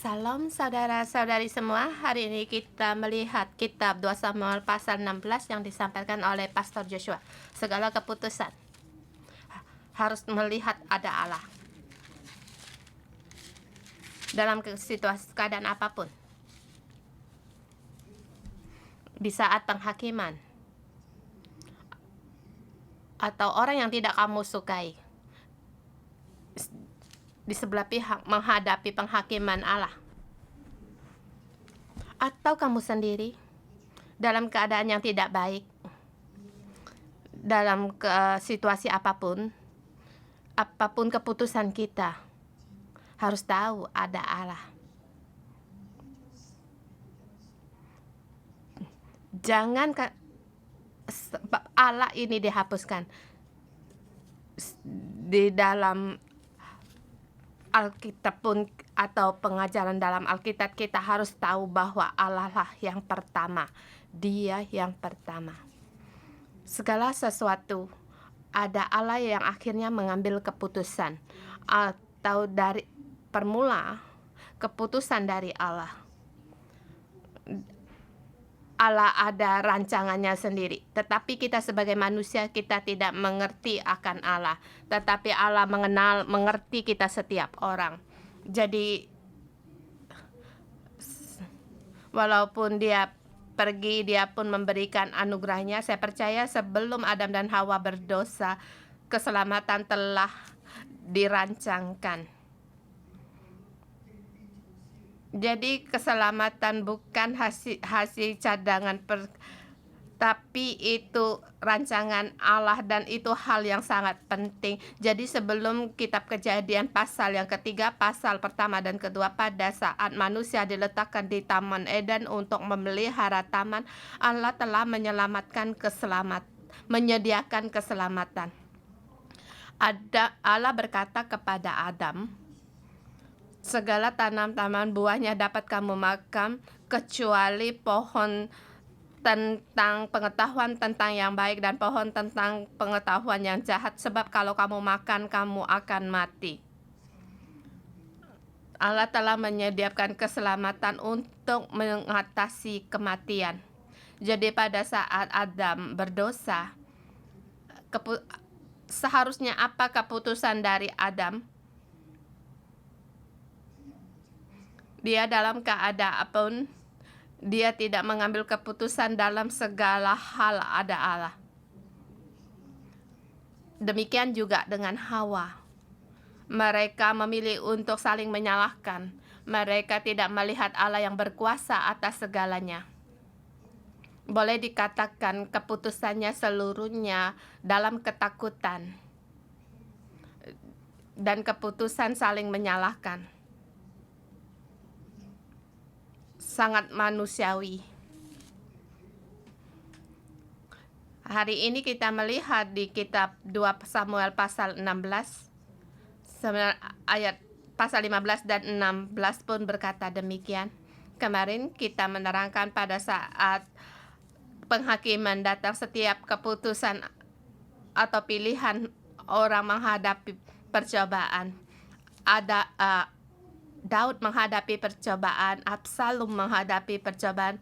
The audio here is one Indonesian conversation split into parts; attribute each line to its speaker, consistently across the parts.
Speaker 1: Salam saudara-saudari semua, hari ini kita melihat kitab 2 Samuel pasal 16 yang disampaikan oleh Pastor Joshua. Segala keputusan harus melihat ada Allah dalam situasi keadaan apapun. Di saat penghakiman atau orang yang tidak kamu sukai di sebelah pihak menghadapi penghakiman Allah, atau kamu sendiri dalam keadaan yang tidak baik dalam situasi apapun keputusan kita harus tahu ada Allah. Jangan Allah ini dihapuskan di dalam Alkitab pun atau pengajaran dalam Alkitab. Kita harus tahu bahwa Allah lah yang pertama, Dia yang pertama. Segala sesuatu ada Allah yang akhirnya mengambil keputusan, atau dari permula keputusan dari Allah. Allah ada rancangannya sendiri, tetapi kita sebagai manusia kita tidak mengerti akan Allah, tetapi Allah mengerti kita setiap orang. Jadi walaupun Dia pergi, Dia pun memberikan anugerahnya. Saya percaya sebelum Adam dan Hawa berdosa, keselamatan telah dirancangkan. Jadi keselamatan bukan hasil cadangan, tapi itu rancangan Allah, dan itu hal yang sangat penting. Jadi sebelum kitab Kejadian pasal yang ketiga, pasal pertama dan kedua, pada saat manusia diletakkan di Taman Eden untuk memelihara taman, Allah telah menyediakan keselamatan. Allah berkata kepada Adam, segala tanaman buahnya dapat kamu makan, kecuali pohon tentang pengetahuan tentang yang baik dan pohon tentang pengetahuan yang jahat, sebab kalau kamu makan, kamu akan mati. Allah telah menyediakan keselamatan untuk mengatasi kematian. Jadi pada saat Adam berdosa, seharusnya apa keputusan dari Adam? Dia dalam keadaan apapun, dia tidak mengambil keputusan dalam segala hal ada Allah. Demikian juga dengan Hawa. Mereka memilih untuk saling menyalahkan. Mereka tidak melihat Allah yang berkuasa atas segalanya. Boleh dikatakan keputusannya seluruhnya dalam ketakutan dan keputusan saling menyalahkan. Sangat manusiawi. Hari ini kita melihat di kitab 2 Samuel pasal 16, ayat pasal 15 dan 16 pun berkata demikian. Kemarin kita menerangkan pada saat penghakiman datang, setiap keputusan atau pilihan orang menghadapi percobaan. Ada Daud menghadapi percobaan, Absalom menghadapi percobaan,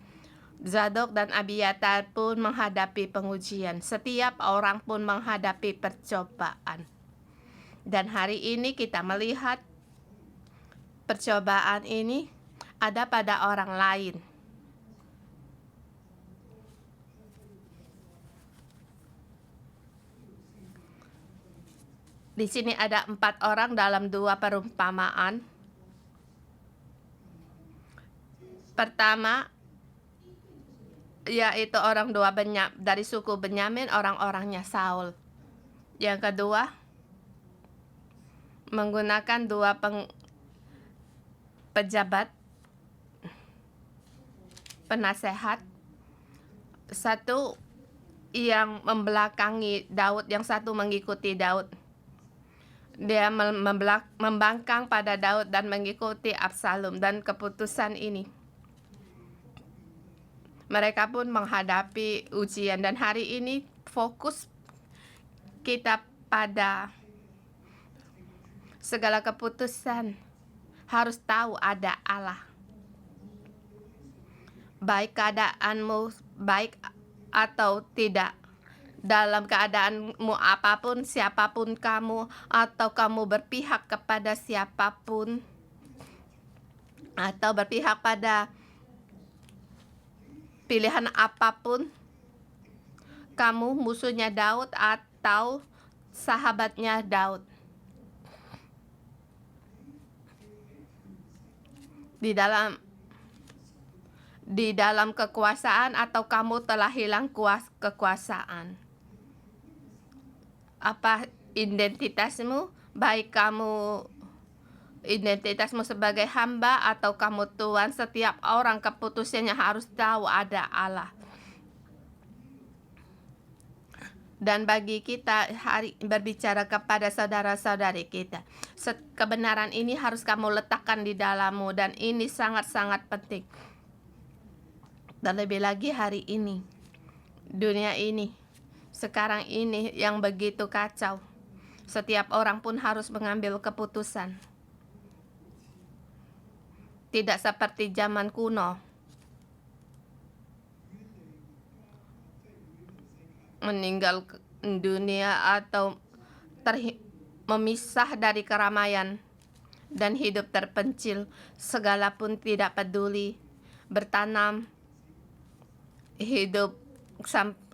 Speaker 1: Zadok dan Abiatar pun menghadapi pengujian. Setiap orang pun menghadapi percobaan. Dan hari ini kita melihat percobaan ini ada pada orang lain. Di sini ada 4 orang dalam 2 perumpamaan. Pertama, yaitu orang dari suku Benyamin, orang-orangnya Saul. Yang kedua, menggunakan 2 pejabat penasehat. Satu yang membelakangi Daud, yang satu mengikuti Daud. Dia membangkang pada Daud dan mengikuti Absalom, dan keputusan ini mereka pun menghadapi ujian. Dan hari ini fokus kita pada segala keputusan harus tahu ada Allah. Baik keadaanmu baik atau tidak, dalam keadaanmu apapun, siapapun kamu, atau kamu berpihak kepada siapapun, atau berpihak pada pilihan apapun, kamu musuhnya Daud atau sahabatnya Daud. Di dalam kekuasaan atau kamu telah hilang kekuasaan. Apa identitasmu? Baik kamu identitasmu sebagai hamba atau kamu Tuhan, setiap orang keputusannya harus tahu ada Allah. Dan bagi kita hari berbicara kepada saudara-saudari kita, kebenaran ini harus kamu letakkan di dalammu, dan ini sangat-sangat penting. Terlebih lagi hari ini, dunia ini, sekarang ini yang begitu kacau. Setiap orang pun harus mengambil keputusan. Tidak seperti zaman kuno, meninggal dunia atau memisah dari keramaian dan hidup terpencil, segala pun tidak peduli, bertanam, hidup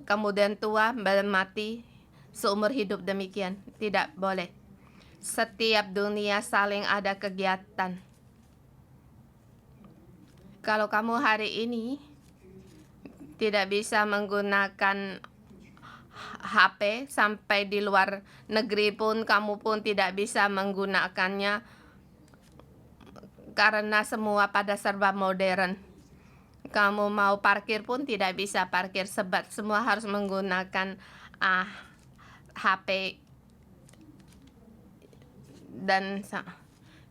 Speaker 1: kemudian tua, mati, seumur hidup demikian. Tidak boleh. Setiap dunia saling ada kegiatan. Kalau kamu hari ini tidak bisa menggunakan HP, sampai di luar negeri pun kamu pun tidak bisa menggunakannya, karena semua pada serba modern. Kamu mau parkir pun tidak bisa parkir, sebab semua harus menggunakan HP. Dan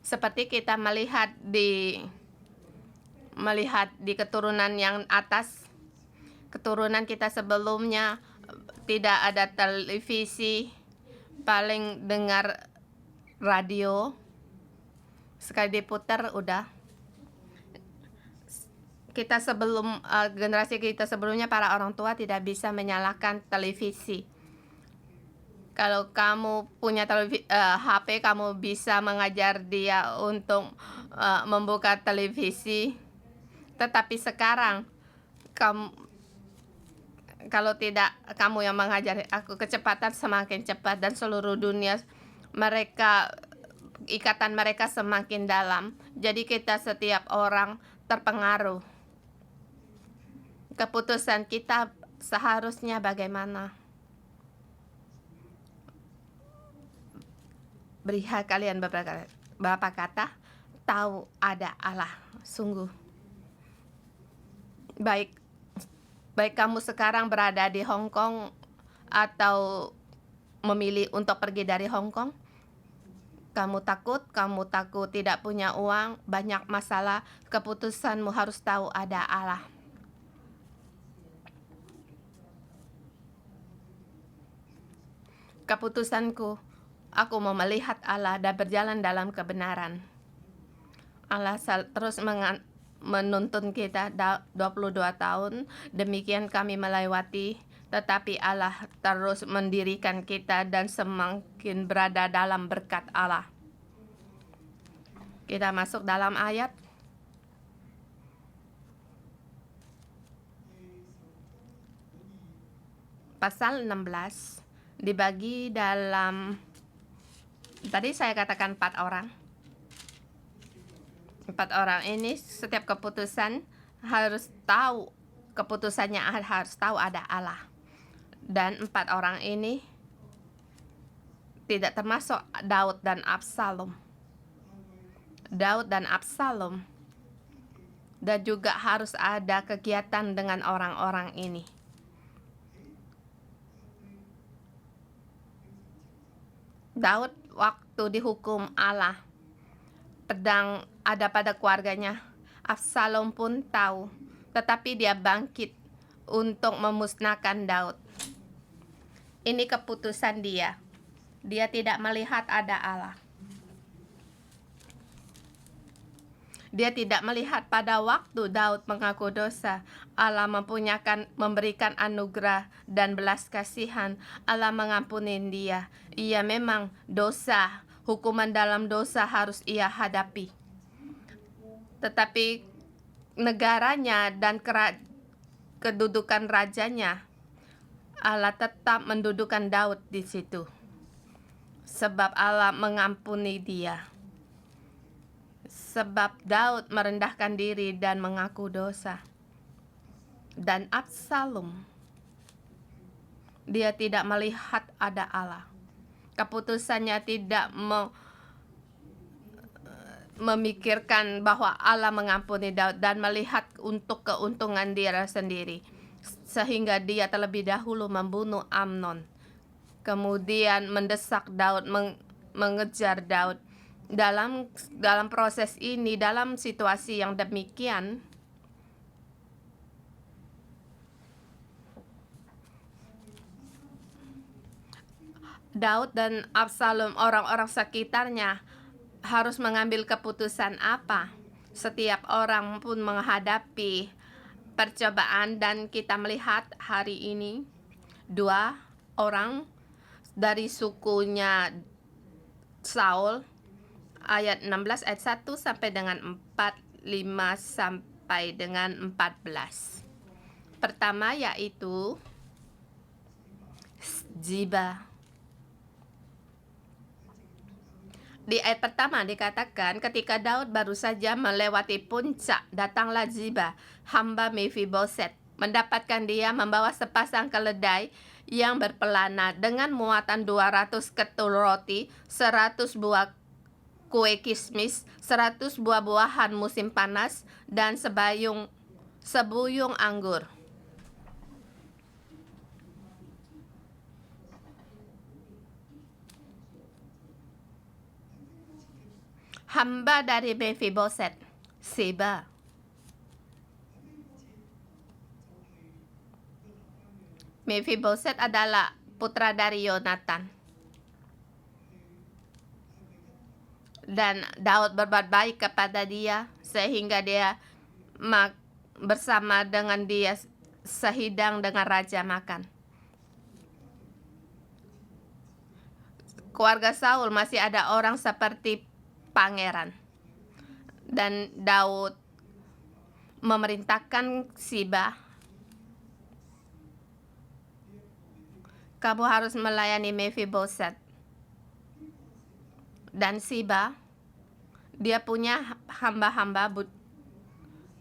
Speaker 1: seperti kita melihat di keturunan yang atas, keturunan kita sebelumnya tidak ada televisi, paling dengar radio, sekali diputar udah. Kita generasi kita sebelumnya, para orang tua tidak bisa menyalakan televisi. Kalau kamu punya HP, kamu bisa mengajar dia untuk membuka televisi. Tetapi sekarang kalau tidak kamu yang mengajar aku, kecepatan semakin cepat dan seluruh dunia ikatan mereka semakin dalam. Jadi kita setiap orang terpengaruh. Keputusan kita seharusnya bagaimana? Berilah kalian beberapa kata, tahu ada Allah. Sungguh baik kamu sekarang berada di Hong Kong atau memilih untuk pergi dari Hong Kong. Kamu takut tidak punya uang, banyak masalah, keputusanmu harus tahu ada Allah. Keputusanku, aku mau melihat Allah dan berjalan dalam kebenaran. Allah terus menuntun kita 22 tahun, demikian kami melewati, tetapi Allah terus mendirikan kita dan semakin berada dalam berkat Allah. Kita masuk dalam ayat pasal 16. Dibagi dalam, tadi saya katakan 4 orang. 4 orang ini setiap keputusan harus tahu, keputusannya harus tahu ada Allah. Dan 4 orang ini tidak termasuk Daud dan Absalom. Daud dan Absalom, dan juga harus ada kegiatan dengan orang-orang ini. Daud waktu dihukum Allah, pedang ada pada keluarganya. Absalom pun tahu, tetapi dia bangkit untuk memusnahkan Daud. Ini keputusan dia. Dia tidak melihat ada Allah. Dia tidak melihat pada waktu Daud mengaku dosa. Allah memberikan anugerah dan belas kasihan. Allah mengampuni dia. Ia memang dosa. Hukuman dalam dosa harus ia hadapi. Tetapi negaranya dan kedudukan rajanya, Allah tetap mendudukan Daud di situ. Sebab Allah mengampuni dia. Sebab Daud merendahkan diri dan mengaku dosa. Dan Absalom, dia tidak melihat ada Allah. Keputusannya tidak memikirkan bahwa Allah mengampuni Daud dan melihat untuk keuntungan dia sendiri. Sehingga dia terlebih dahulu membunuh Amnon. Kemudian mendesak Daud, mengejar Daud. Dalam proses ini, dalam situasi yang demikian, Daud dan Absalom, orang-orang sekitarnya, harus mengambil keputusan apa. Setiap orang pun menghadapi percobaan, dan kita melihat hari ini 2 orang dari sukunya Saul, ayat 16 ayat 1 sampai dengan 4, 5 sampai dengan 14. Pertama yaitu Ziba. Di ayat pertama dikatakan, ketika Daud baru saja melewati puncak, datanglah Ziba, hamba Mephiboset, mendapatkan dia membawa sepasang keledai yang berpelana dengan muatan 200 ketul roti, 100 buah kue kismis, 100 buah-buahan musim panas, dan sebuyung anggur. Hamba dari Mephiboset, Ziba. Mephiboset adalah putra dari Yonatan. Dan Daud berbuat baik kepada dia, sehingga dia bersama dengan dia sehidang dengan raja makan. Keluarga Saul masih ada orang seperti pangeran. Dan Daud memerintahkan Ziba, kamu harus melayani Mephiboset. Dan Ziba, dia punya hamba-hamba,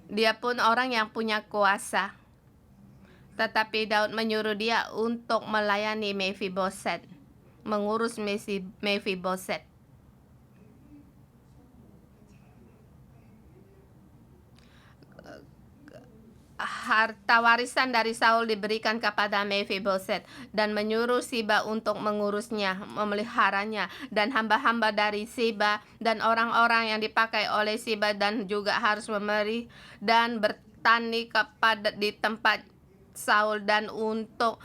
Speaker 1: dia pun orang yang punya kuasa. Tetapi Daud menyuruh dia untuk melayani Mephiboset, mengurus Mephiboset. Harta warisan dari Saul diberikan kepada Mephiboset, dan menyuruh Ziba untuk mengurusnya, memeliharanya, dan hamba-hamba dari Ziba dan orang-orang yang dipakai oleh Ziba, dan juga harus memberi dan bertani di tempat Saul, dan untuk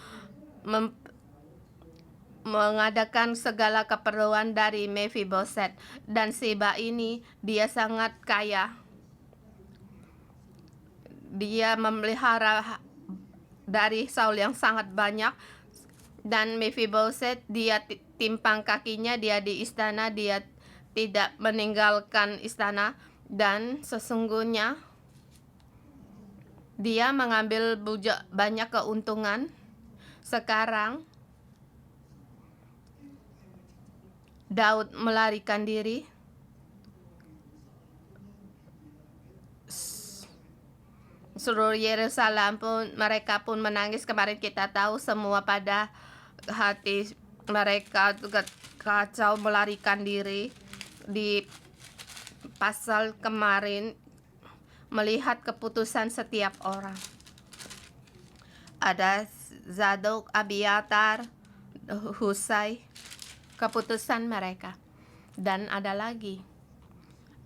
Speaker 1: mengadakan segala keperluan dari Mephiboset. Dan Ziba ini, dia sangat kaya. Dia memelihara dari Saul yang sangat banyak. Dan Mephiboset, dia timpang kakinya, dia di istana, dia tidak meninggalkan istana. Dan sesungguhnya dia mengambil banyak keuntungan. Sekarang Daud melarikan diri. Seluruh Yerusalem pun, mereka pun menangis. Kemarin kita tahu semua pada hati mereka kacau, melarikan diri. Di pasal kemarin melihat keputusan setiap orang. Ada Zadok, Abiatar, Husai, keputusan mereka. Dan ada lagi,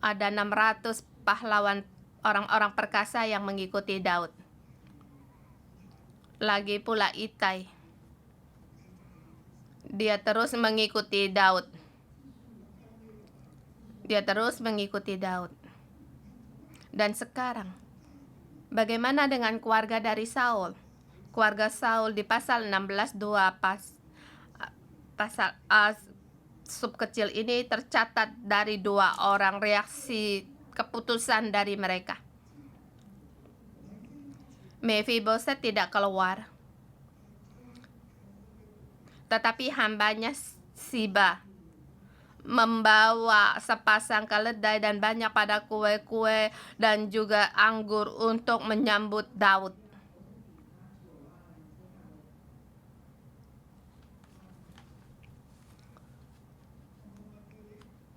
Speaker 1: ada 600 pahlawan, orang-orang perkasa yang mengikuti Daud. Lagi pula Itai, dia terus mengikuti Daud. Dan sekarang, bagaimana dengan keluarga dari Saul? Keluarga Saul di pasal 16:2 pasal sub kecil ini tercatat dari 2 orang reaksi keputusan dari mereka. Mephiboset tidak keluar, tetapi hambanya Siba membawa sepasang keledai dan banyak pada kue-kue dan juga anggur untuk menyambut Daud.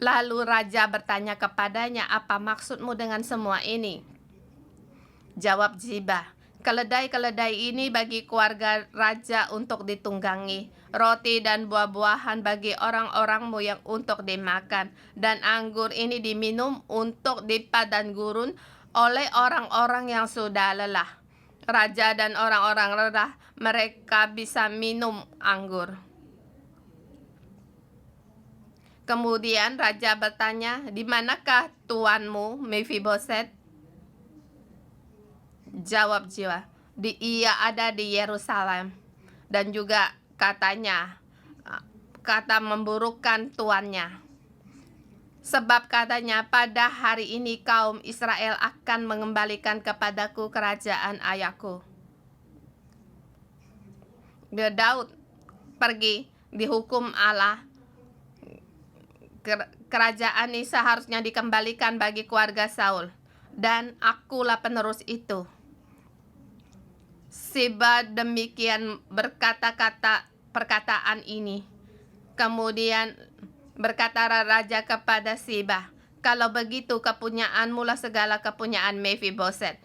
Speaker 1: Lalu raja bertanya kepadanya, "Apa maksudmu dengan semua ini?" Jawab Ziba, "Keledai-keledai ini bagi keluarga raja untuk ditunggangi, roti dan buah-buahan bagi orang-orangmu yang untuk dimakan, dan anggur ini diminum untuk di padang gurun oleh orang-orang yang sudah lelah. Raja dan orang-orang lelah, mereka bisa minum anggur." Kemudian raja bertanya, "Di manakah tuanmu, Mephiboset?" Jawab Ziba, "Ia ada di Yerusalem." Dan juga katanya, kata memburukkan tuannya. Sebab katanya, "Pada hari ini kaum Israel akan mengembalikan kepadaku kerajaan ayahku." Daud pergi dihukum Allah. Kerajaan ini seharusnya dikembalikan bagi keluarga Saul, dan akulah penerus itu. Siba demikian perkataan ini. Kemudian berkata raja kepada Siba, "Kalau begitu kepunyaanmu lah segala kepunyaan Mephiboset."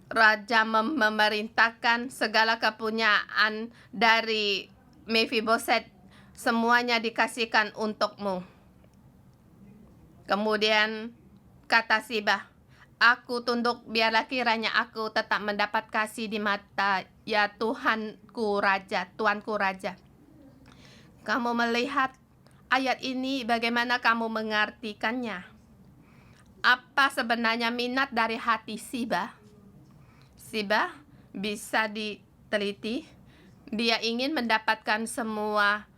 Speaker 1: Raja memerintahkan segala kepunyaan dari Mephiboset semuanya dikasihkan untukmu. Kemudian kata Siba, "Aku tunduk, biarlah kiranya aku tetap mendapat kasih di mata ya Tuanku Raja. Kamu melihat ayat ini, bagaimana kamu mengartikannya? Apa sebenarnya minat dari hati Siba?" Siba bisa diteliti. Dia ingin mendapatkan semua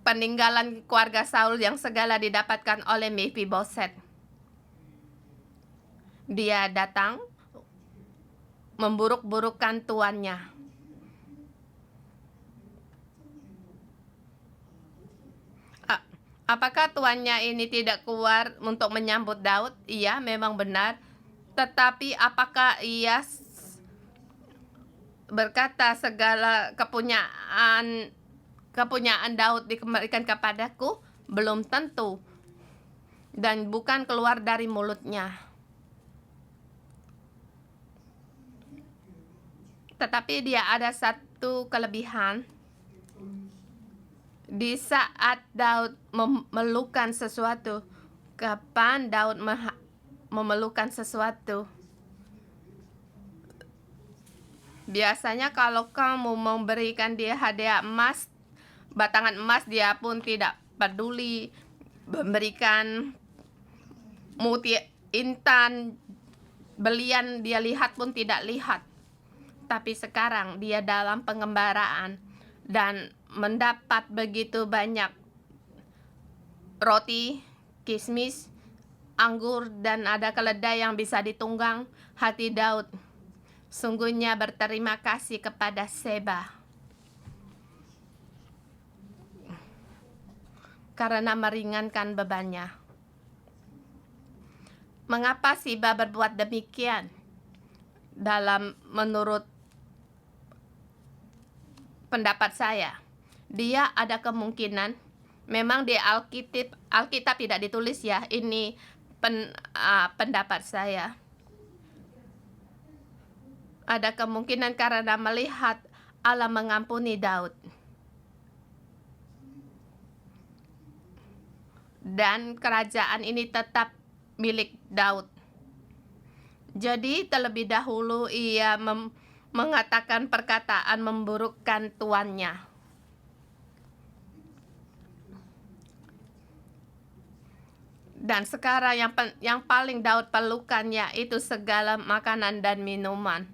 Speaker 1: peninggalan keluarga Saul yang segala didapatkan oleh Mephiboset. Dia datang memburuk-burukkan tuannya. Apakah tuannya ini tidak keluar untuk menyambut Daud? Iya, memang benar. Tetapi apakah ia berkata segala kepunyaan Daud dikembalikan kepadaku? Belum tentu. Dan bukan keluar dari mulutnya. Tetapi dia ada satu kelebihan. Di saat Daud memerlukan sesuatu, kapan Daud memerlukan sesuatu? Biasanya kalau kamu memberikan dia hadiah emas, batangan emas, dia pun tidak peduli. Memberikan intan, belian, dia lihat pun tidak lihat. Tapi sekarang dia dalam pengembaraan dan mendapat begitu banyak roti, kismis, anggur, dan ada keledai yang bisa ditunggang. Hati Daud sungguhnya berterima kasih kepada Siba karena meringankan bebannya. Mengapa Siba berbuat demikian? Menurut pendapat saya, dia ada kemungkinan, memang di Alkitab tidak ditulis ya, ini pendapat saya. Ada kemungkinan karena melihat Allah mengampuni Daud. Dan kerajaan ini tetap milik Daud. Jadi terlebih dahulu ia mengatakan perkataan memburukkan tuannya. Dan sekarang yang paling Daud perlukan yaitu segala makanan dan minuman.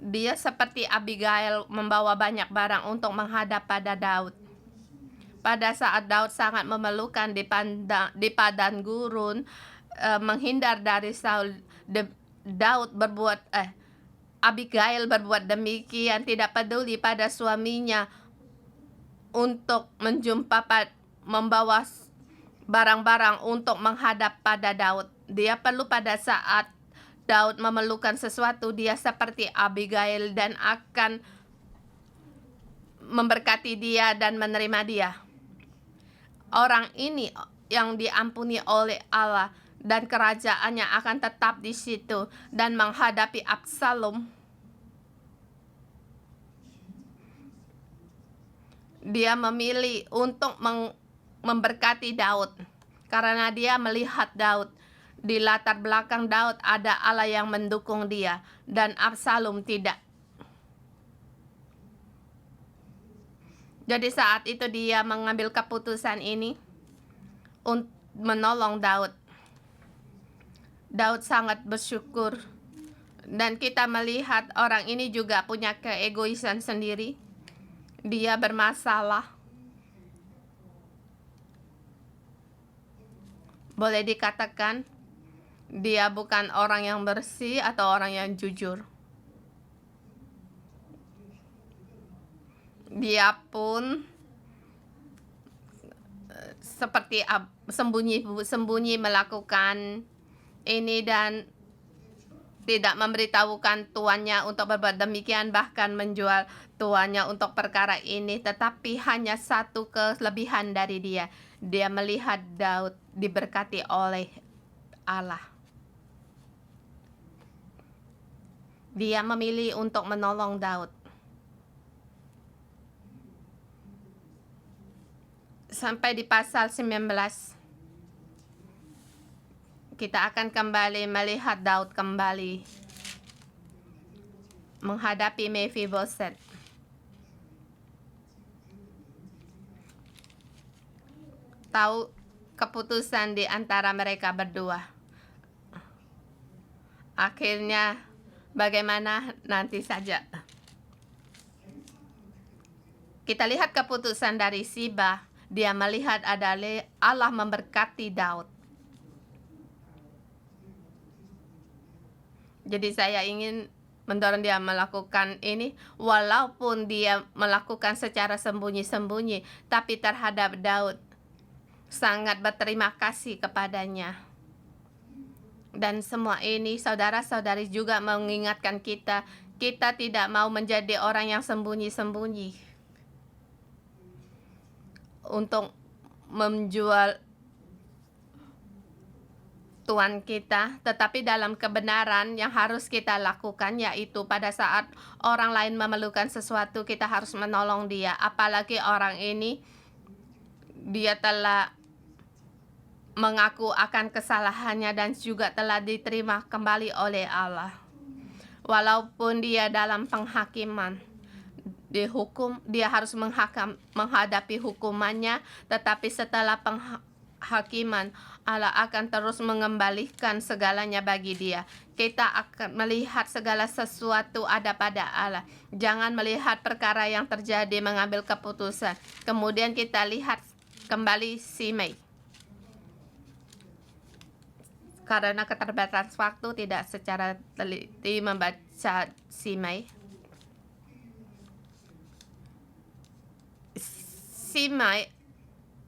Speaker 1: Dia seperti Abigail membawa banyak barang untuk menghadap pada Daud. Pada saat Daud sangat memerlukan di padang gurun, menghindar dari Saul, Abigail berbuat demikian, tidak peduli pada suaminya untuk membawa barang-barang untuk menghadap pada Daud. Dia perlu pada saat Daud memerlukan sesuatu, dia seperti Abigail dan akan memberkati dia dan menerima dia. Orang ini yang diampuni oleh Allah dan kerajaannya akan tetap di situ dan menghadapi Absalom. Dia memilih untuk memberkati Daud karena dia melihat Daud. Di latar belakang Daud ada Allah yang mendukung dia dan Absalom tidak. Jadi saat itu dia mengambil keputusan ini untuk menolong Daud. Daud sangat bersyukur. Dan kita melihat orang ini juga punya keegoisan sendiri. Dia bermasalah. Boleh dikatakan dia bukan orang yang bersih atau orang yang jujur. Dia pun seperti sembunyi melakukan ini dan tidak memberitahukan tuannya untuk berbuat demikian, bahkan menjual tuannya untuk perkara ini. Tetapi hanya satu kelebihan dari dia. Dia melihat Daud diberkati oleh Allah. Dia memilih untuk menolong Daud. Sampai di pasal 19. Kita akan kembali melihat Daud kembali menghadapi Mephiboset. Tahu keputusan di antara mereka berdua. Akhirnya bagaimana nanti saja. Kita lihat keputusan dari Siba. Dia melihat ada Allah memberkati Daud. Jadi saya ingin mendorong dia melakukan ini, walaupun dia melakukan secara sembunyi-sembunyi, tapi terhadap Daud sangat berterima kasih kepadanya. Dan semua ini saudara-saudari juga mengingatkan kita tidak mau menjadi orang yang sembunyi-sembunyi untuk menjual Tuhan kita, tetapi dalam kebenaran yang harus kita lakukan yaitu pada saat orang lain memerlukan sesuatu, kita harus menolong dia. Apalagi orang ini dia telah mengaku akan kesalahannya dan juga telah diterima kembali oleh Allah. Walaupun dia dalam penghakiman, dihukum, dia harus menghadapi hukumannya, tetapi setelah penghakiman Allah akan terus mengembalikan segalanya bagi dia. Kita akan melihat segala sesuatu ada pada Allah. Jangan melihat perkara yang terjadi mengambil keputusan. Kemudian kita lihat kembali Simei. Karena keterbatasan waktu tidak secara teliti membaca Simei.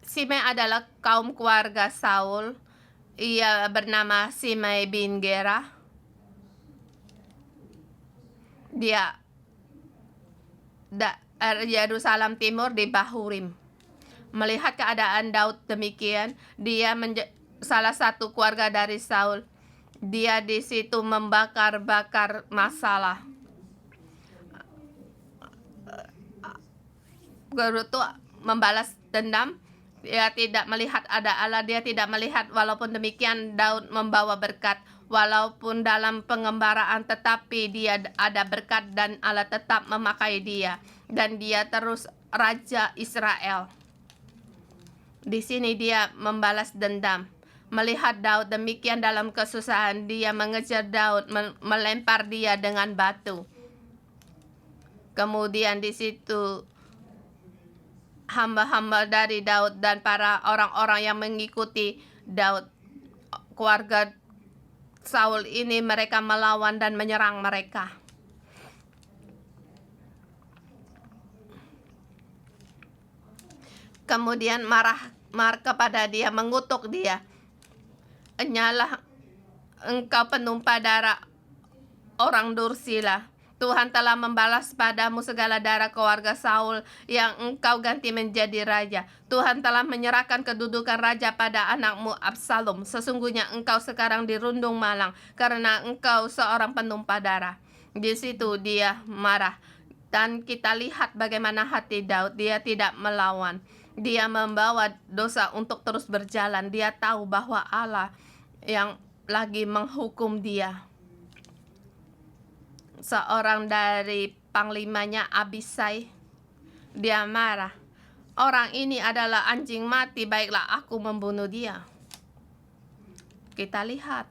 Speaker 1: Simei adalah kaum keluarga Saul. Ia bernama Simei bin Gera. Dia Yerusalem Timur di Bahurim. Melihat keadaan Daud demikian, dia salah satu keluarga dari Saul. Dia di situ membakar-bakar masalah. Gerutu membalas dendam. Dia tidak melihat ada Allah. Dia tidak melihat, walaupun demikian Daud membawa berkat. Walaupun dalam pengembaraan, tetapi dia ada berkat dan Allah tetap memakai dia. Dan dia terus Raja Israel. Di sini dia membalas dendam. Melihat Daud demikian dalam kesusahan, dia mengejar Daud, melempar dia dengan batu. Kemudian di situ hamba-hamba dari Daud dan para orang-orang yang mengikuti Daud, keluarga Saul ini, mereka melawan dan menyerang mereka. Kemudian marah kepada dia, mengutuk dia. Enyalah engkau penumpah darah orang Dursila. Tuhan telah membalas padamu segala darah keluarga Saul yang engkau ganti menjadi raja. Tuhan telah menyerahkan kedudukan raja pada anakmu Absalom. Sesungguhnya engkau sekarang dirundung malang karena engkau seorang penumpah darah. Di situ dia marah. Dan kita lihat bagaimana hati Daud. Dia tidak melawan. Dia membawa dosa untuk terus berjalan. Dia tahu bahwa Allah yang lagi menghukum dia. Seorang dari panglimanya, Abisai, dia marah. Orang ini adalah anjing mati, baiklah aku membunuh dia. Kita lihat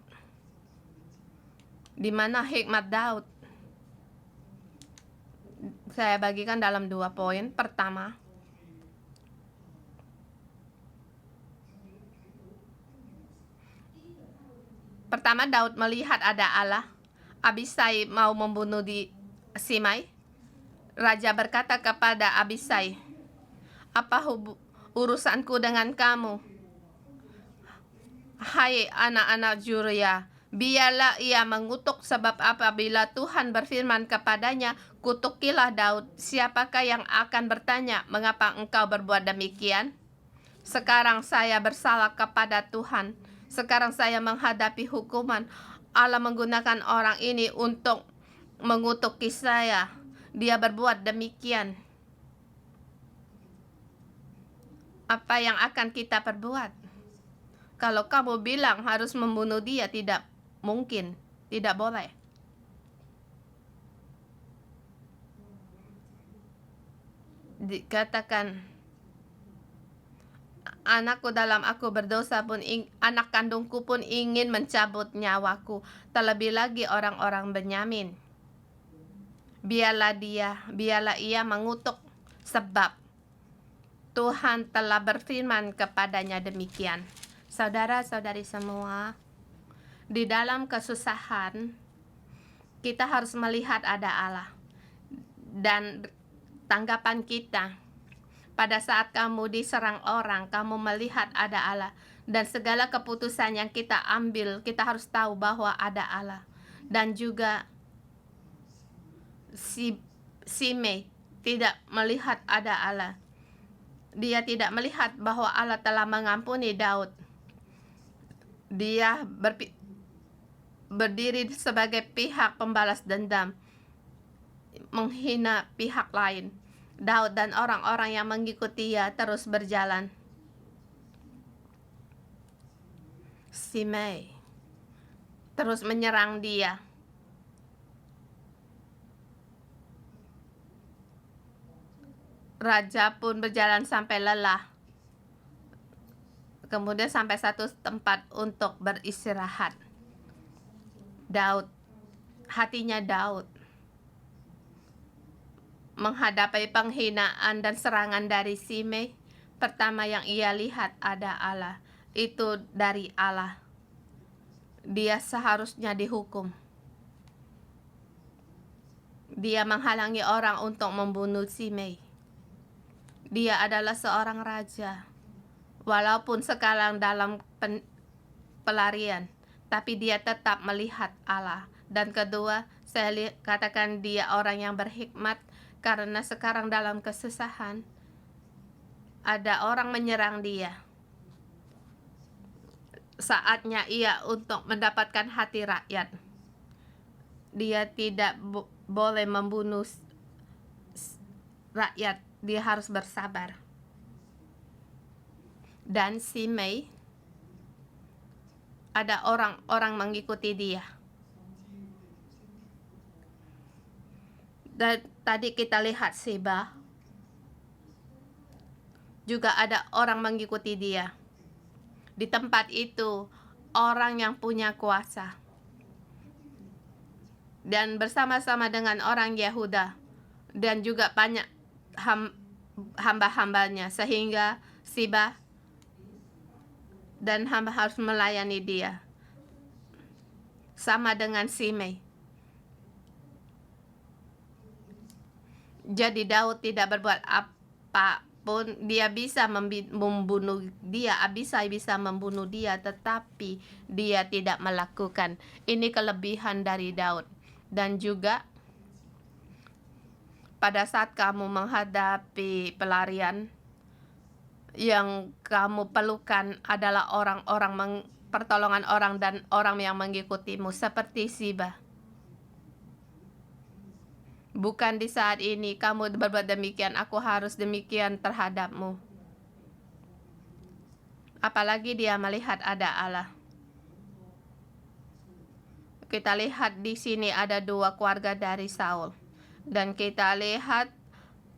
Speaker 1: di mana hikmat Daud. Saya bagikan dalam 2 poin. Pertama, Daud melihat ada Allah. Abisai mau membunuh Simei. Raja berkata kepada Abisai, apa urusanku dengan kamu? Hai anak-anak Juria, biarlah ia mengutuk, sebab apabila Tuhan berfirman kepadanya, kutukilah Daud, siapakah yang akan bertanya, mengapa engkau berbuat demikian? Sekarang saya bersalah kepada Tuhan. Sekarang saya menghadapi hukuman. Allah menggunakan orang ini untuk mengutuki saya. Dia berbuat demikian. Apa yang akan kita perbuat? Kalau kamu bilang harus membunuh dia, tidak mungkin, tidak boleh. Dikatakan, anakku dalam aku berdosa pun, anak kandungku pun ingin mencabut nyawaku, terlebih lagi orang-orang Benyamin. Biarlah ia mengutuk, sebab Tuhan telah berfirman kepadanya demikian. Saudara-saudari semua, di dalam kesusahan kita harus melihat ada Allah. Dan tanggapan kita, pada saat kamu diserang orang, kamu melihat ada Allah. Dan segala keputusan yang kita ambil, kita harus tahu bahwa ada Allah. Dan juga Simei tidak melihat ada Allah. Dia tidak melihat bahwa Allah telah mengampuni Daud. Dia berdiri sebagai pihak pembalas dendam, menghina pihak lain. Daud dan orang-orang yang mengikuti dia terus berjalan. Simei terus menyerang dia. Raja pun berjalan sampai lelah. Kemudian sampai satu tempat untuk beristirahat. Hatinya Daud menghadapi penghinaan dan serangan dari Simei. Pertama yang ia lihat ada Allah. Itu dari Allah. Dia seharusnya dihukum. Dia menghalangi orang untuk membunuh Simei. Dia adalah seorang raja. Walaupun sekarang dalam pelarian, tapi dia tetap melihat Allah. Dan kedua, saya katakan dia orang yang berhikmat, karena sekarang dalam kesusahan ada orang menyerang dia. Saatnya ia untuk mendapatkan hati rakyat. Dia tidak boleh membunuh rakyat. Dia harus bersabar. Dan Simei, ada orang-orang mengikuti dia. Dan tadi kita lihat Seba juga ada orang mengikuti dia. Di tempat itu, orang yang punya kuasa. Dan bersama-sama dengan orang Yehuda. Dan juga banyak hamba-hambanya. Sehingga Siba dan hamba harus melayani dia. Sama dengan Simei. Jadi Daud tidak berbuat apapun, dia bisa membunuh dia, Abisai bisa membunuh dia, tetapi dia tidak melakukan. Ini kelebihan dari Daud. Dan juga pada saat kamu menghadapi pelarian, yang kamu perlukan adalah orang-orang pertolongan orang dan orang yang mengikutimu seperti Siba. Bukan di saat ini kamu berbuat demikian, aku harus demikian terhadapmu. Apalagi dia melihat ada Allah. Kita lihat di sini ada 2 keluarga dari Saul. Dan kita lihat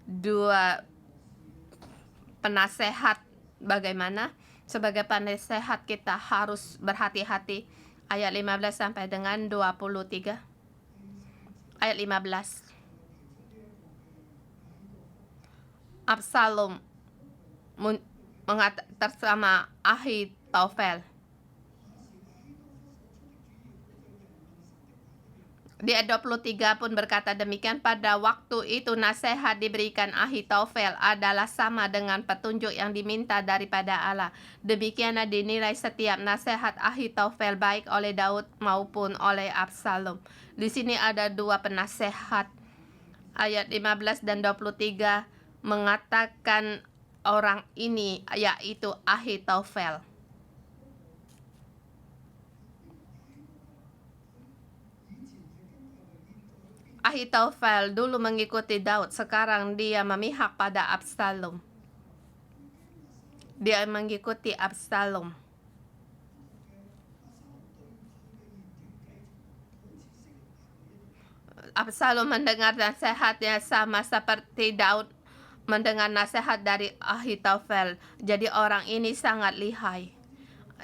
Speaker 1: 2 penasehat bagaimana. Sebagai penasehat kita harus berhati-hati. Ayat 15 sampai dengan 23. Ayat 15. Absalom bersama Ahitofel. Di ayat 23 pun berkata demikian, pada waktu itu nasihat diberikan Ahitofel adalah sama dengan petunjuk yang diminta daripada Allah. Demikianlah dinilai setiap nasihat Ahitofel baik oleh Daud maupun oleh Absalom. Di sini ada 2 penasehat. Ayat 15 dan 23 mengatakan orang ini yaitu Ahitofel. Ahitofel dulu mengikuti Daud, sekarang dia memihak pada Absalom. Dia mengikuti Absalom. Absalom mendengar nasihatnya sama seperti Daud mendengar nasihat dari Ahitofel. Jadi orang ini sangat lihai.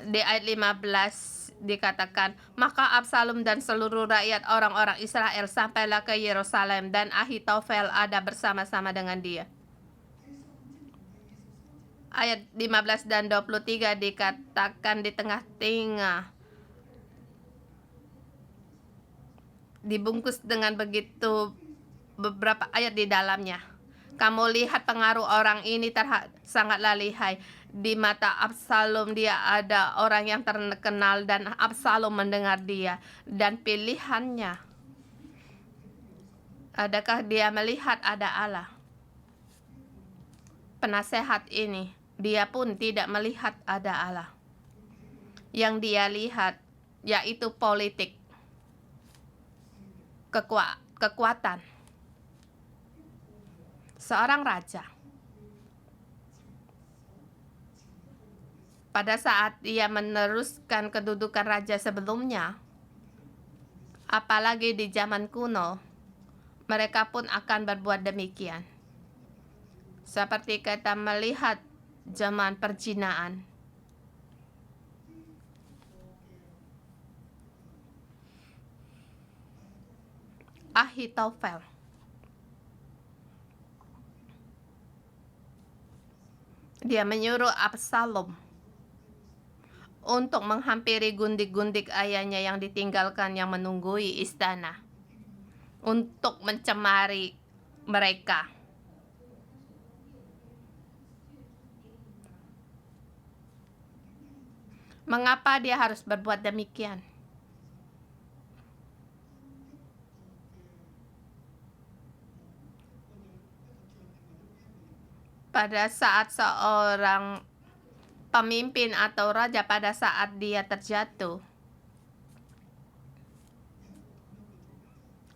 Speaker 1: Di ayat 15 dikatakan, maka Absalom dan seluruh rakyat orang-orang Israel sampailah ke Yerusalem dan Ahitofel ada bersama-sama dengan dia. Ayat 15 dan 23 dikatakan di tengah-tengah dibungkus dengan begitu beberapa ayat di dalamnya. Kamu lihat pengaruh orang ini sangatlah lihai. Di mata Absalom dia ada orang yang terkenal dan Absalom mendengar dia. Dan pilihannya, adakah dia melihat ada Allah? Penasehat ini, dia pun tidak melihat ada Allah. Yang dia lihat yaitu politik, kekuatan. Seorang raja, pada saat ia meneruskan kedudukan raja sebelumnya, apalagi di zaman kuno, mereka pun akan berbuat demikian. Seperti kita melihat zaman perzinaan. Ahitofel. Dia menyuruh Absalom untuk menghampiri gundik-gundik ayahnya yang ditinggalkan yang menunggui istana untuk mencemari mereka. Mengapa dia harus berbuat demikian? Pada saat seorang pemimpin atau raja pada saat dia terjatuh,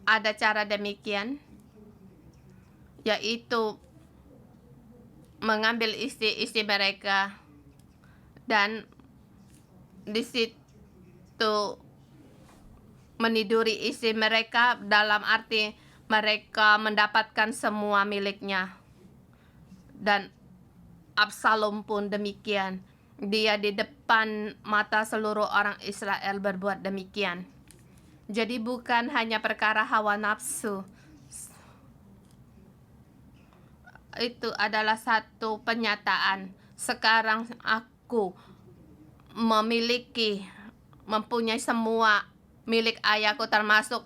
Speaker 1: ada cara demikian, yaitu mengambil istri-istri mereka dan di situ meniduri istri mereka, dalam arti mereka mendapatkan semua miliknya. Dan Absalom pun demikian. Dia di depan mata seluruh orang Israel berbuat demikian. Jadi bukan hanya perkara hawa nafsu. Itu adalah satu penyataan. Sekarang aku mempunyai semua milik ayahku, termasuk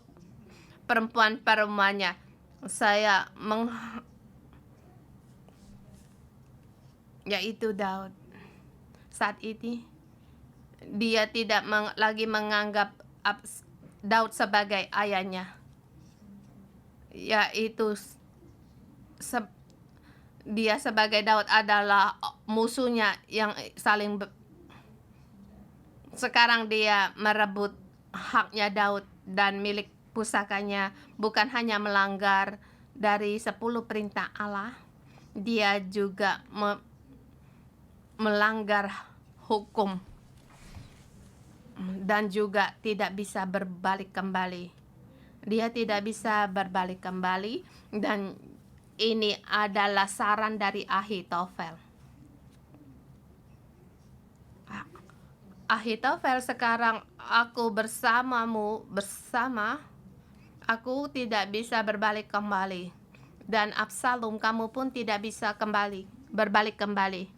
Speaker 1: perempuan-perempuannya. Yaitu Daud. Saat ini dia tidak lagi menganggap Daud sebagai ayahnya, yaitu dia sebagai Daud adalah musuhnya yang saling sekarang dia merebut haknya Daud dan milik pusakanya. Bukan hanya melanggar dari 10 perintah Allah, dia juga melanggar hukum dan juga tidak bisa berbalik kembali. Dia tidak bisa berbalik kembali, dan ini adalah saran dari Ahitofel. Ahitofel, sekarang aku aku tidak bisa berbalik kembali, dan Absalom, kamu pun tidak bisa berbalik kembali.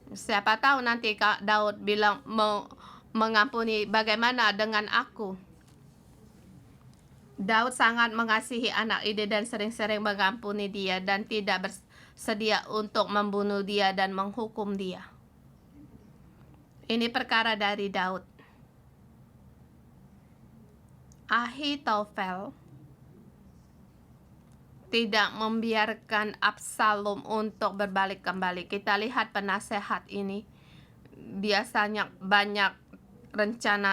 Speaker 1: Siapa tahu nanti Kak Daud bilang mengampuni, bagaimana dengan aku? Daud sangat mengasihi anak ini dan sering-sering mengampuni dia dan tidak bersedia untuk membunuh dia dan menghukum dia. Ini perkara dari Daud. Ahitofel tidak membiarkan Absalom untuk berbalik kembali. Kita lihat penasehat ini biasanya banyak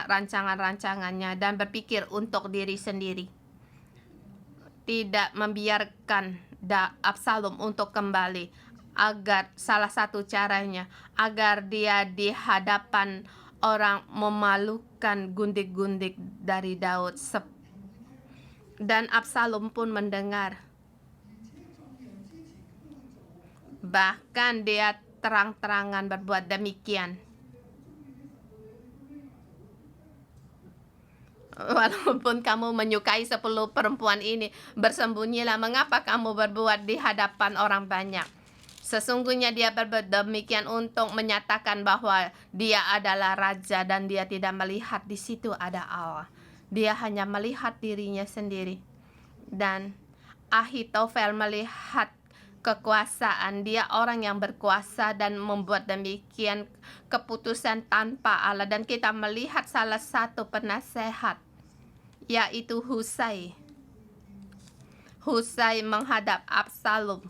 Speaker 1: rancangannya dan berpikir untuk diri sendiri. Tidak membiarkan Absalom untuk kembali, agar salah satu caranya agar dia di hadapan orang memalukan gundik-gundik dari Daud. Dan Absalom pun mendengar. Bahkan dia terang-terangan berbuat demikian. Walaupun kamu menyukai 10 perempuan ini, bersembunyilah. Mengapa kamu berbuat di hadapan orang banyak? Sesungguhnya dia berbuat demikian untuk menyatakan bahwa dia adalah raja dan dia tidak melihat di situ ada Allah. Dia hanya melihat dirinya sendiri. Dan Ahitofel melihat kekuasaan. Dia orang yang berkuasa dan membuat demikian keputusan tanpa Allah. Dan kita melihat salah satu penasehat, yaitu Husai. Husai menghadap Absalom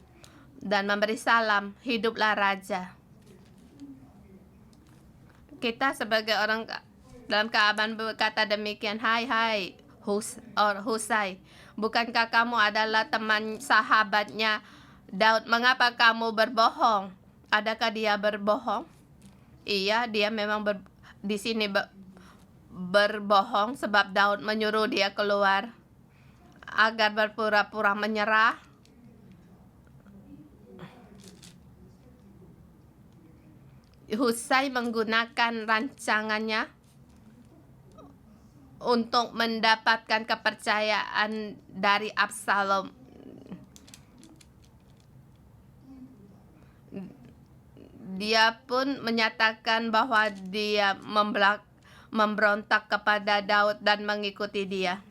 Speaker 1: dan memberi salam, hiduplah raja. Kita sebagai orang dalam keadaan berkata demikian, hai Husai, bukankah kamu adalah teman sahabatnya Daud? Mengapa kamu berbohong? Adakah dia berbohong? Iya, dia memang di sini berbohong sebab Daud menyuruh dia keluar agar berpura-pura menyerah. Husai menggunakan rancangannya untuk mendapatkan kepercayaan dari Absalom. Dia pun menyatakan bahwa dia memberontak kepada Daud dan mengikuti dia.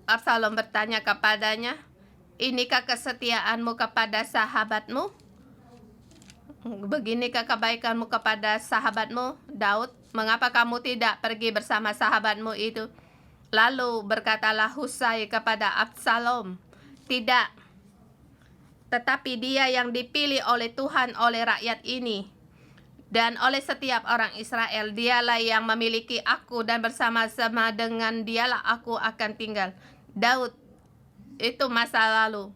Speaker 1: Absalom bertanya kepadanya, inikah kesetiaanmu kepada sahabatmu? Beginikah kebaikanmu kepada sahabatmu, Daud? Mengapa kamu tidak pergi bersama sahabatmu itu? Lalu berkatalah Husai kepada Absalom, tidak, tetapi dia yang dipilih oleh Tuhan oleh rakyat ini dan oleh setiap orang Israel. Dialah yang memiliki aku dan bersama-sama dengan dialah aku akan tinggal. Daud itu masa lalu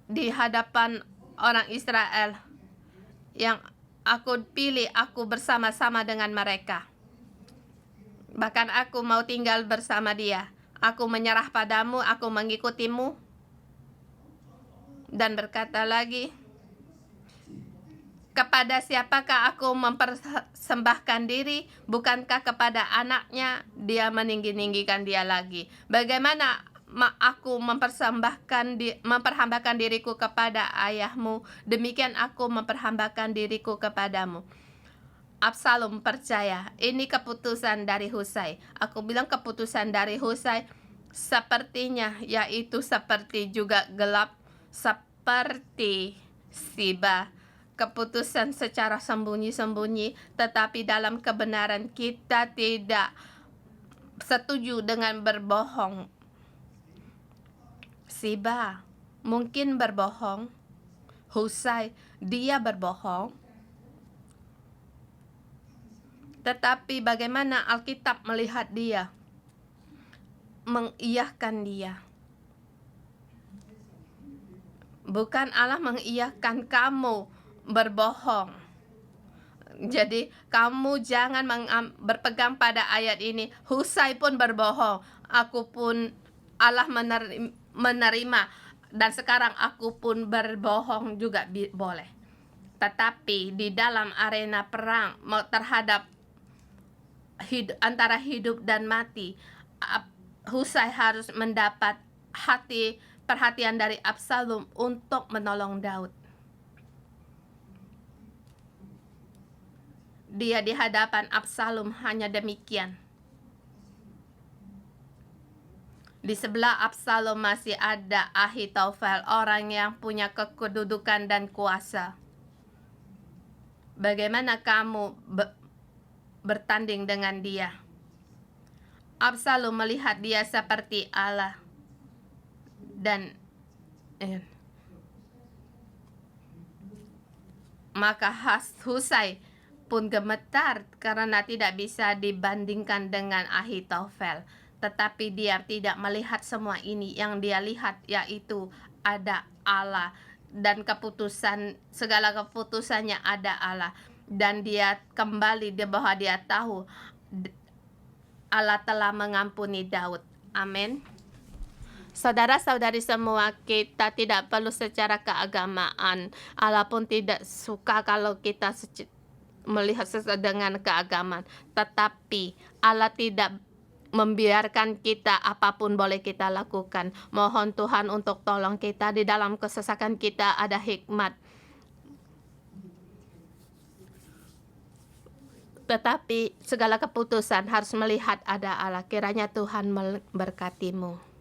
Speaker 1: di hadapan orang Israel yang aku pilih, aku bersama-sama dengan mereka. Bahkan aku mau tinggal bersama dia. Aku menyerah padamu, aku mengikutimu. Dan berkata lagi, kepada siapakah aku mempersembahkan diri? Bukankah kepada anaknya? Dia meninggi-ninggikan dia lagi. Bagaimana aku memperhambakan diriku kepada ayahmu, demikian aku memperhambakan diriku kepadamu. Absalom percaya, ini keputusan dari Husai. Aku bilang keputusan dari Husai sepertinya, yaitu seperti juga gelap, seperti Siba. Keputusan secara sembunyi-sembunyi, tetapi dalam kebenaran kita tidak setuju dengan berbohong. Siba mungkin berbohong, Husai dia berbohong, tetapi bagaimana Alkitab melihat dia, mengiyahkan dia. Bukan Allah mengiyahkan kamu berbohong. Jadi kamu jangan berpegang pada ayat ini. Husai pun berbohong, aku pun Allah menerima, dan sekarang aku pun berbohong juga boleh. Tetapi di dalam arena perang terhadap antara hidup dan mati, Husai harus mendapat perhatian dari Absalom untuk menolong Daud. Dia di hadapan Absalom hanya demikian. Di sebelah Absalom masih ada Ahitofel, orang yang punya kedudukan dan kuasa. Bagaimana kamu bertanding dengan dia? Absalom melihat dia seperti Allah. Dan maka Husai pun gemetar karena tidak bisa dibandingkan dengan Ahitofel. Tetapi dia tidak melihat semua ini. Yang dia lihat yaitu ada Allah, dan segala keputusannya ada Allah. Dan dia kembali bahwa dia tahu Allah telah mengampuni Daud. Amin. Saudara-saudari semua, kita tidak perlu secara keagamaan. Allah pun tidak suka kalau kita melihat sesuai dengan keagamaan. Tetapi Allah tidak membiarkan kita apapun boleh kita lakukan. Mohon Tuhan untuk tolong kita di dalam kesesakan kita ada hikmat. Tetapi segala keputusan harus melihat ada Allah. Kiranya Tuhan memberkatimu.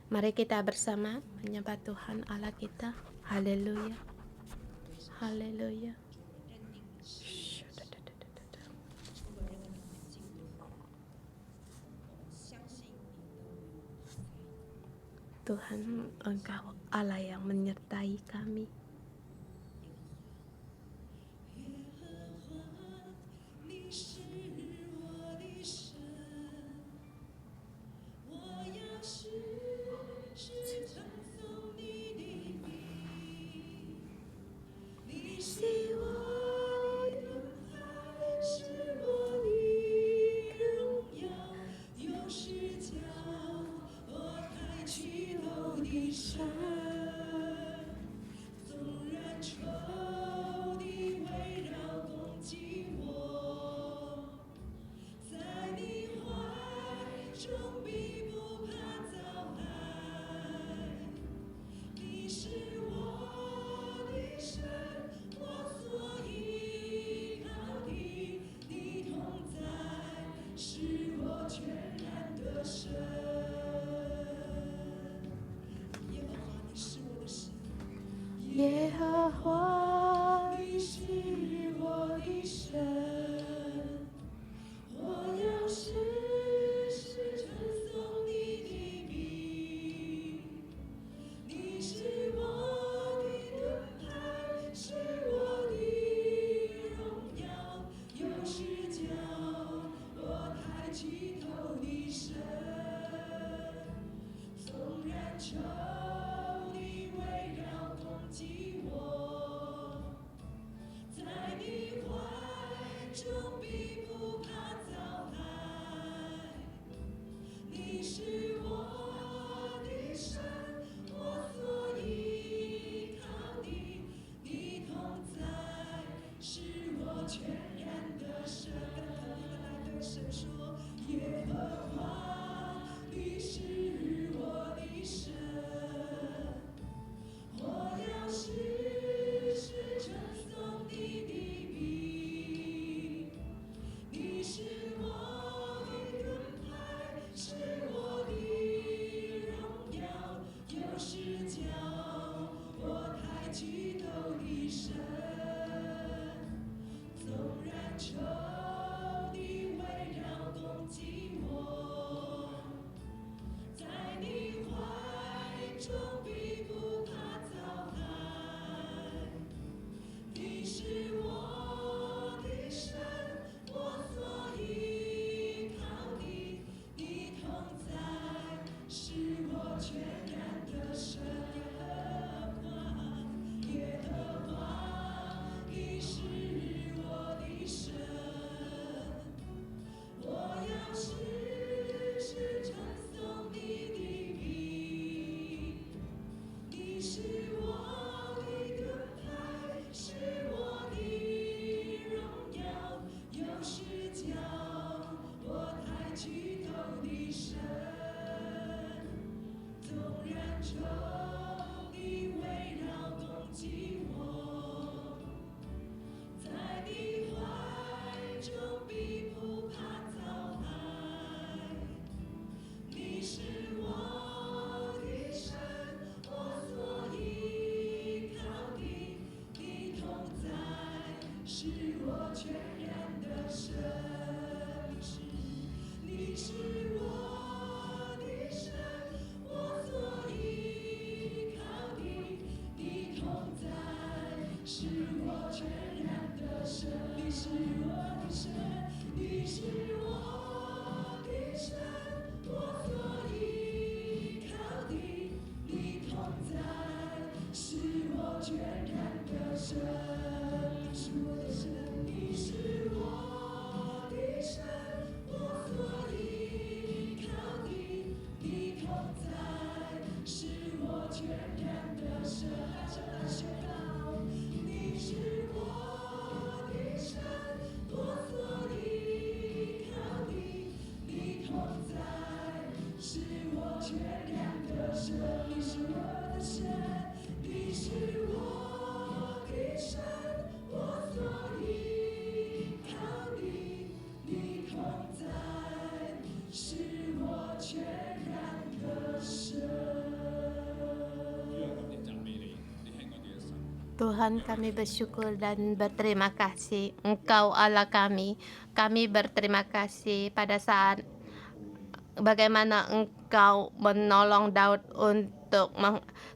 Speaker 1: Mari kita bersama menyembah Tuhan Allah kita. Haleluya. Haleluya. Tuhan, Engkau Allah yang menyertai kami.耶和华，你是我的神，我要时时称颂你的名。你是我的盾牌，是我的荣耀，又是叫我抬起头的神。纵然仇敌围绕攻击我， Tuhan, kami bersyukur dan berterima kasih. Engkau Allah kami. Kami berterima kasih pada saat bagaimana Engkau menolong Daud untuk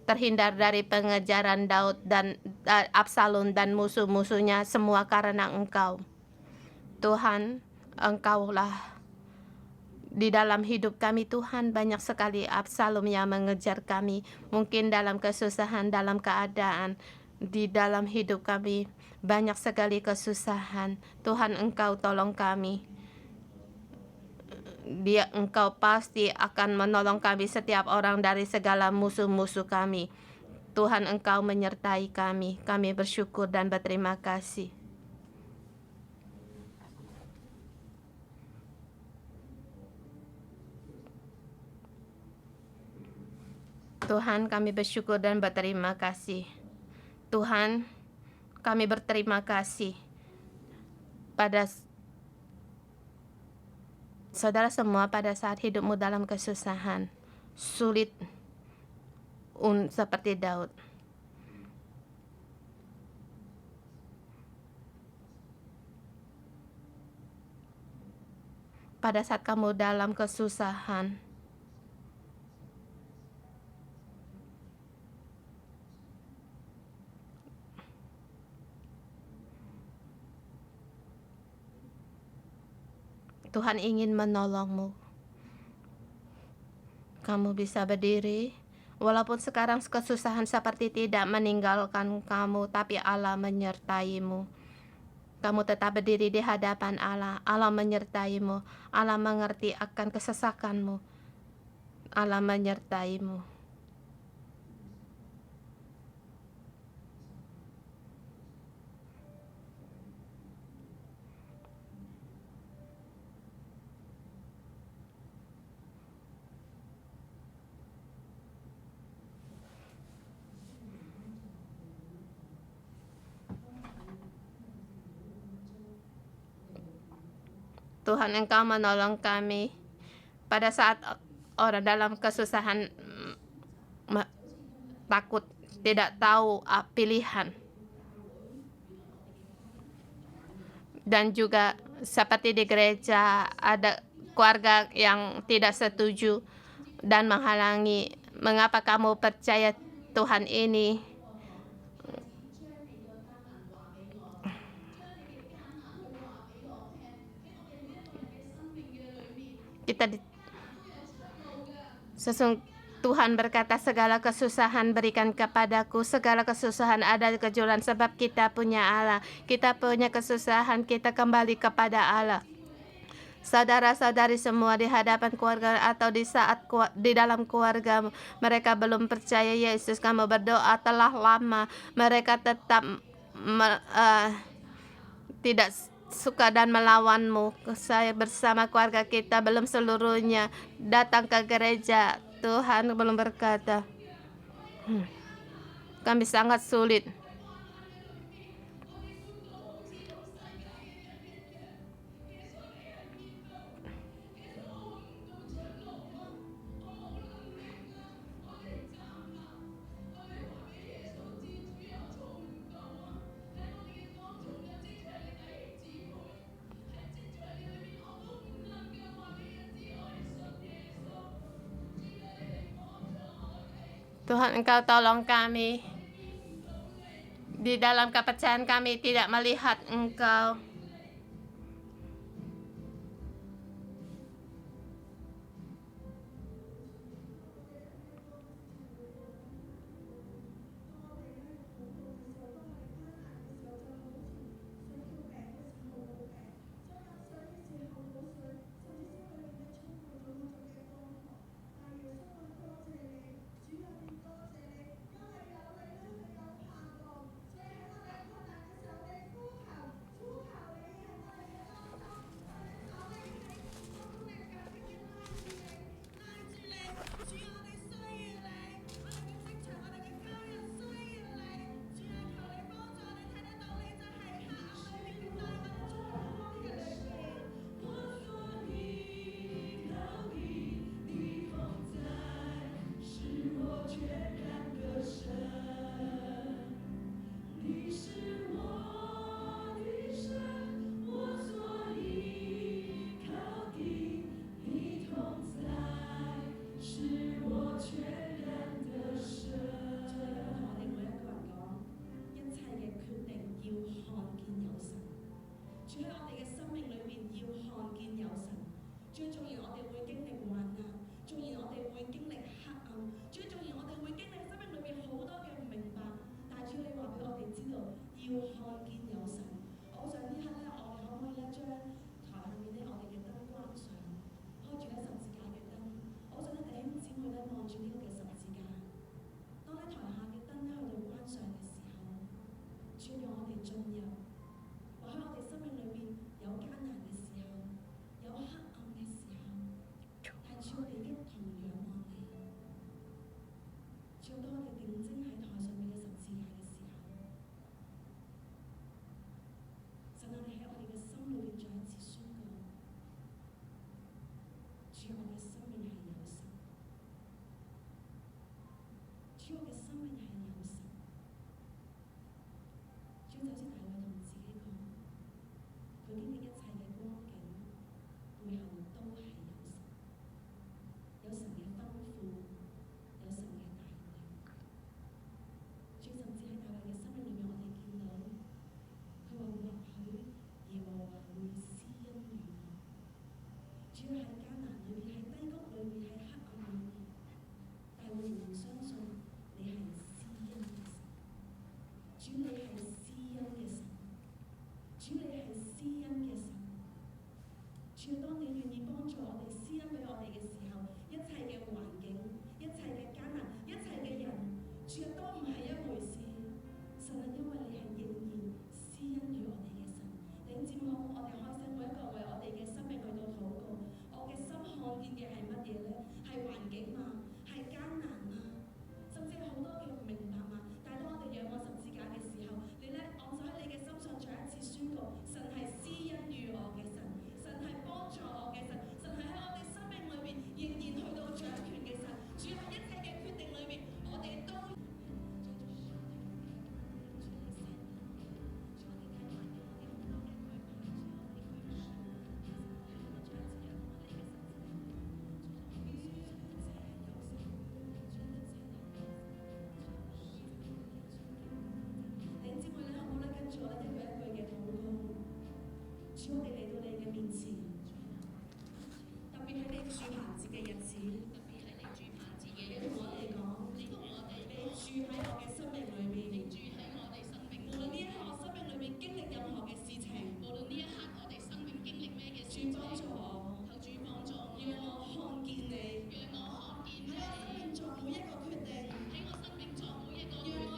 Speaker 1: terhindar dari pengejaran Daud dan Absalom dan musuh-musuhnya, semua karena Engkau. Tuhan, Engkaulah di dalam hidup kami. Tuhan, banyak sekali Absalom yang mengejar kami, mungkin dalam kesusahan, dalam keadaan. Di dalam hidup kami banyak sekali kesusahan. Tuhan, Engkau tolong kami. Engkau pasti akan menolong kami, setiap orang, dari segala musuh-musuh kami. Tuhan, Engkau menyertai kami. Kami bersyukur dan berterima kasih. Tuhan, kami bersyukur dan berterima kasih. Tuhan, kami berterima kasih pada saudara semua pada saat hidupmu dalam kesusahan, sulit seperti Daud. Pada saat kamu dalam kesusahan, Tuhan ingin menolongmu. Kamu bisa berdiri, walaupun sekarang kesusahan seperti tidak meninggalkan kamu, tapi Allah menyertaimu. Kamu tetap berdiri di hadapan Allah. Allah menyertaimu. Allah mengerti akan kesesakanmu. Allah menyertaimu. Tuhan, Engkau menolong kami pada saat orang dalam kesusahan, takut, tidak tahu pilihan. Dan juga seperti di gereja ada keluarga yang tidak setuju dan menghalangi. Mengapa kamu percaya Tuhan ini? Tuhan berkata, segala kesusahan berikan kepadaku. Segala kesusahan ada di kejujuran, sebab kita punya Allah. Kita punya kesusahan, kita kembali kepada Allah. Saudara-saudari semua di hadapan keluarga atau di saat di dalam keluarga mereka belum percaya Yesus, kamu berdoa telah lama, mereka tetap tidak suka dan melawanmu. Saya bersama keluarga kita belum seluruhnya datang ke gereja. Tuhan belum berkata, kami sangat sulit. Tuhan, Engkau tolong kami Di dalam kepercayaan kami tidak melihat Engkau.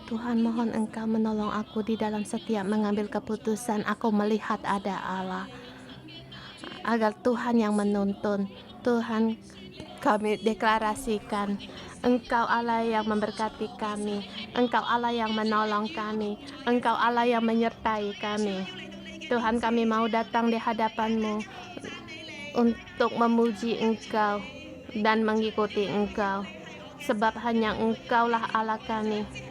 Speaker 1: Tuhan, mohon Engkau menolong aku di dalam setiap mengambil keputusan. Aku melihat ada Allah, agar Tuhan yang menuntun. Tuhan, kami deklarasikan, Engkau Allah yang memberkati kami, Engkau Allah yang menolong kami, Engkau Allah yang menyertai kami. Tuhan, kami mau datang di hadapan-Mu untuk memuji Engkau dan mengikuti Engkau, sebab hanya Engkaulah Allah kami.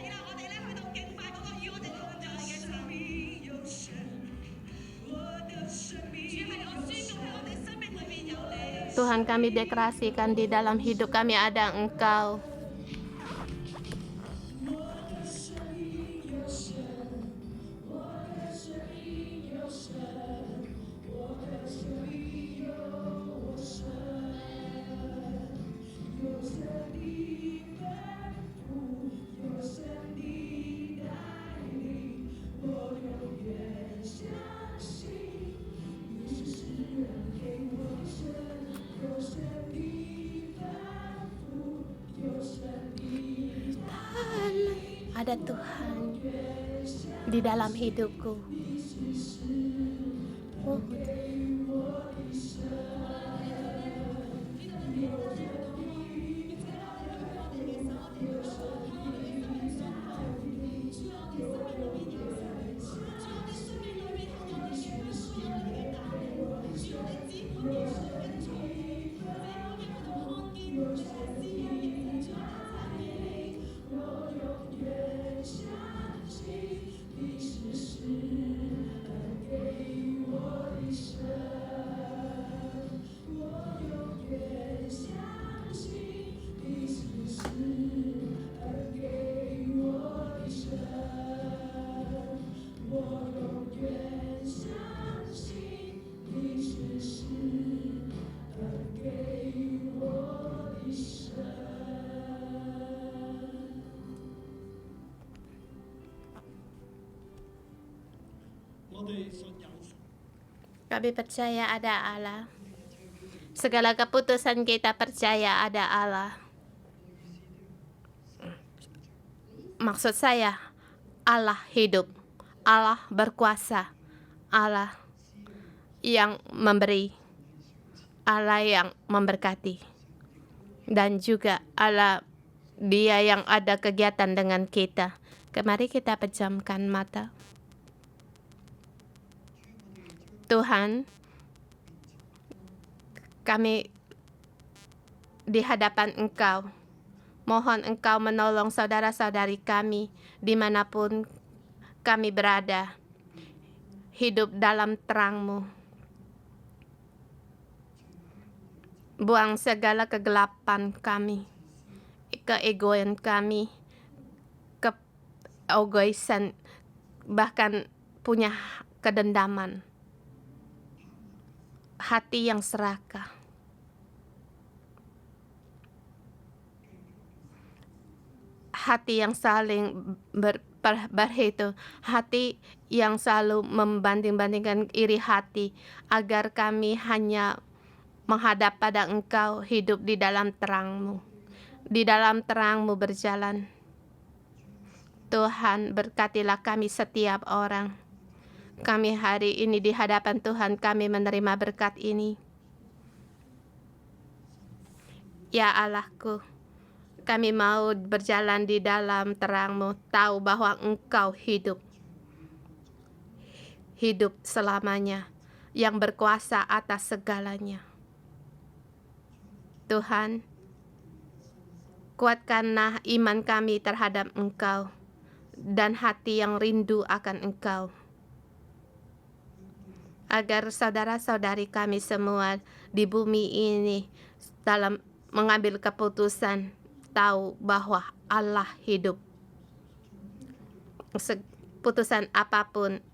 Speaker 1: Tuhan, kami deklarasikan di dalam hidup kami ada Engkau. ada Tuhan di dalam hidupku. Oh, kami percaya ada Allah. Segala keputusan kita percaya ada Allah. Maksud saya, Allah hidup, Allah berkuasa, Allah yang memberi, Allah yang memberkati, dan juga Allah Dia yang ada kegiatan dengan kita. Mari kita pejamkan mata. Tuhan, kami di hadapan Engkau. Mohon Engkau menolong saudara-saudari kami dimanapun kami berada. Hidup dalam terang-Mu. Buang segala kegelapan kami, keegoan kami, keegoisan, bahkan punya kedendaman. Hati yang serakah. Hati yang saling berhitung. Hati yang selalu membanding-bandingkan iri hati. Agar kami hanya menghadap pada Engkau, hidup di dalam terang-Mu. Di dalam terang-Mu berjalan. Tuhan, berkatilah kami setiap orang. Kami hari ini di hadapan Tuhan, kami menerima berkat ini. Ya Allahku, kami mau berjalan di dalam terang-Mu, tahu bahwa Engkau hidup. Hidup selamanya, yang berkuasa atas segalanya. Tuhan, kuatkanlah iman kami terhadap Engkau, dan hati yang rindu akan Engkau. Agar saudara-saudari kami semua di bumi ini dalam mengambil keputusan tahu bahwa Allah hidup. Keputusan apapun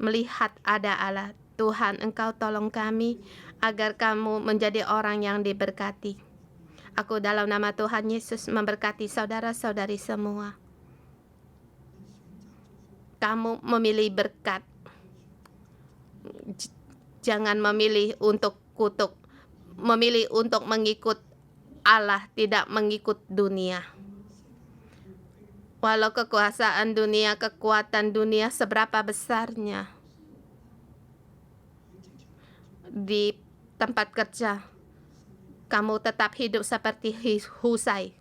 Speaker 1: melihat ada Allah. Tuhan, Engkau tolong kami agar kamu menjadi orang yang diberkati. Aku dalam nama Tuhan Yesus memberkati saudara-saudari semua. Kamu memilih berkat. Jangan memilih untuk kutuk, memilih untuk mengikut Allah, tidak mengikut dunia. Walau kekuasaan dunia, kekuatan dunia seberapa besarnya di tempat kerja, kamu tetap hidup seperti Husai.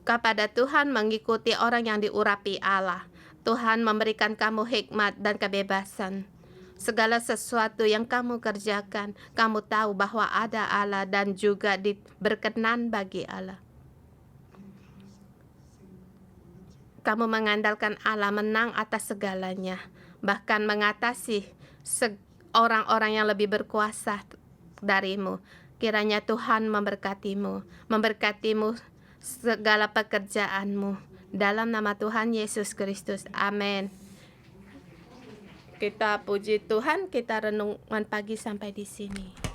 Speaker 1: Kepada Tuhan mengikuti orang yang diurapi Allah. Tuhan memberikan kamu hikmat dan kebebasan. Segala sesuatu yang kamu kerjakan, kamu tahu bahwa ada Allah dan juga berkenan bagi Allah. Kamu mengandalkan Allah menang atas segalanya, bahkan mengatasi orang-orang yang lebih berkuasa darimu. Kiranya Tuhan memberkatimu segala pekerjaanmu. Dalam nama Tuhan Yesus Kristus. Amin. Kita puji Tuhan, kita renungan pagi sampai di sini.